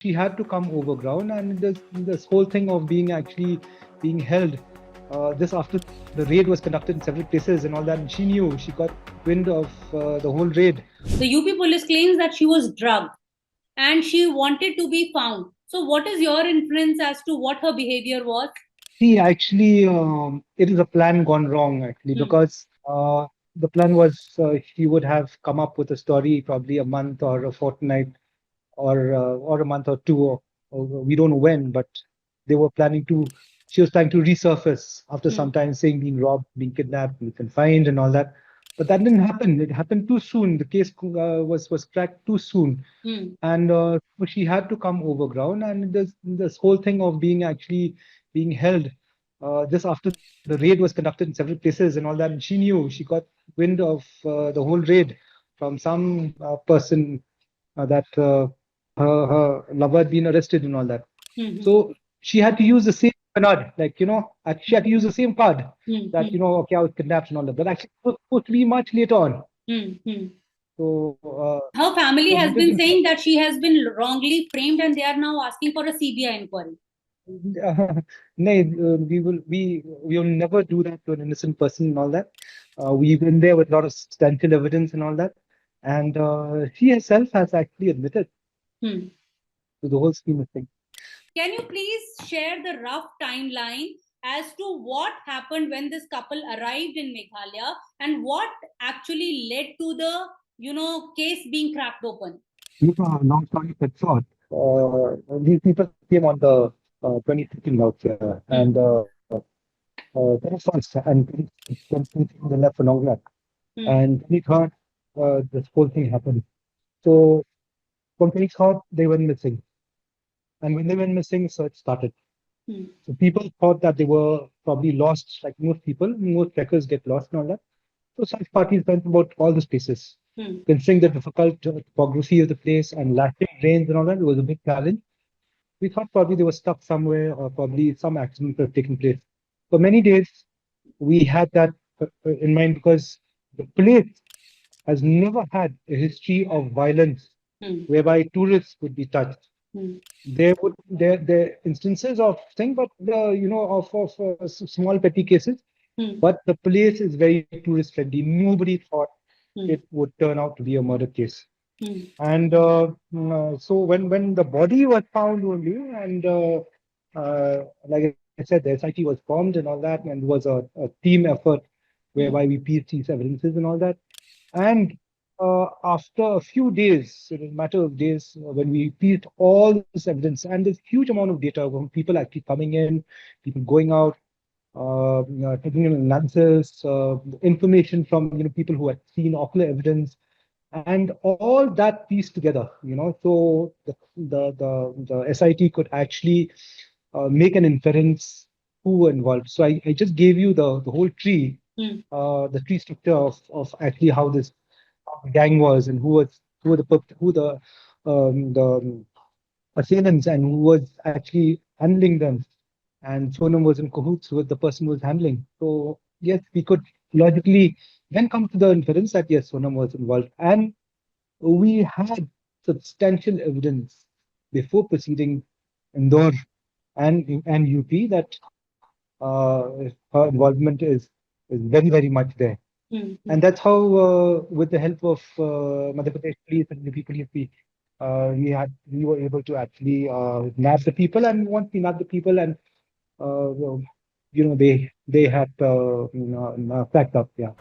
she had to come overground, and this whole thing of being held this after the raid was conducted in several places and all that, and she knew, she got wind of the whole raid. The UP police claims that she was drugged and she wanted to be found. So, what is your inference as to what her behavior was? See, actually, it is a plan gone wrong, actually, Hmm. because the plan was she would have come up with a story probably a month or a fortnight or a month or two, or we don't know when, but they were planning to. She was planning to resurface after Hmm. some time, saying being robbed, being kidnapped, being confined, and all that. But that didn't happen. It happened too soon. The case was cracked too soon, Hmm. and so she had to come overground. And this whole thing of being held just after the raid was conducted in several places and all that, and she knew, she got wind of the whole raid from some person that her lover had been arrested and all that. Hmm. So she had to use the same card, like, she had to use the same card Hmm. that, Hmm. okay, I was kidnapped and all that. But actually, it was supposed to be much later on. Hmm. Hmm. So Her family it was a has little been bit. saying that she has been wrongly framed and they are now asking for a CBI inquiry. No, we will never do that to an innocent person and all that. We've been there with a lot of substantial evidence and all that. And she herself has actually admitted Hmm. to the whole scheme of things. Can you please share the rough timeline as to what happened when this couple arrived in Meghalaya and what actually led to the case being cracked open? Keep a long story cut short, these people came on the 22nd out here, and Hmm. 21st, and 22nd they left for Nonglat, Hmm. and 23rd, this whole thing happened. So from 23rd, they went missing, and when they went missing, search started. Hmm. So people thought that they were probably lost, like most people, most trekkers get lost and all that. So search parties went about all the spaces. Hmm. Considering the difficult topography of the place and lacking rains and all that, it was a big challenge. We thought probably they were stuck somewhere or probably some accident had taken place. For many days, we had that in mind because the place has never had a history of violence Hmm. whereby tourists would be touched. Hmm. There instances of thing, but of small petty cases. Hmm. But the place is very tourist friendly. Nobody thought Hmm. it would turn out to be a murder case. Hmm. And so when the body was found only, and like I said, the SIT was formed and all that, and was a team effort Hmm. whereby we pieced these evidences and all that. And after a few days, in a matter of days, when we pieced all this evidence, and this huge amount of data from people actually coming in, people going out, taking in analysis, information from people who had seen ocular evidence, and all that pieced together, so the SIT could actually make an inference who were involved. So I just gave you the whole tree, Hmm. the tree structure of actually how this gang was, and who the assailants, and who was actually handling them. And Sonam was in cahoots with the person who was handling. So yes, we could logically then come to the inference that yes, Sonam was involved. And we had substantial evidence before proceeding Indore and UP that her involvement is very, very much there. Hmm. And that's how, with the help of Madhya Pradesh police and UP police, we were able to actually nab the people. And once we nabbed the people, and well, they had packed up. Yeah.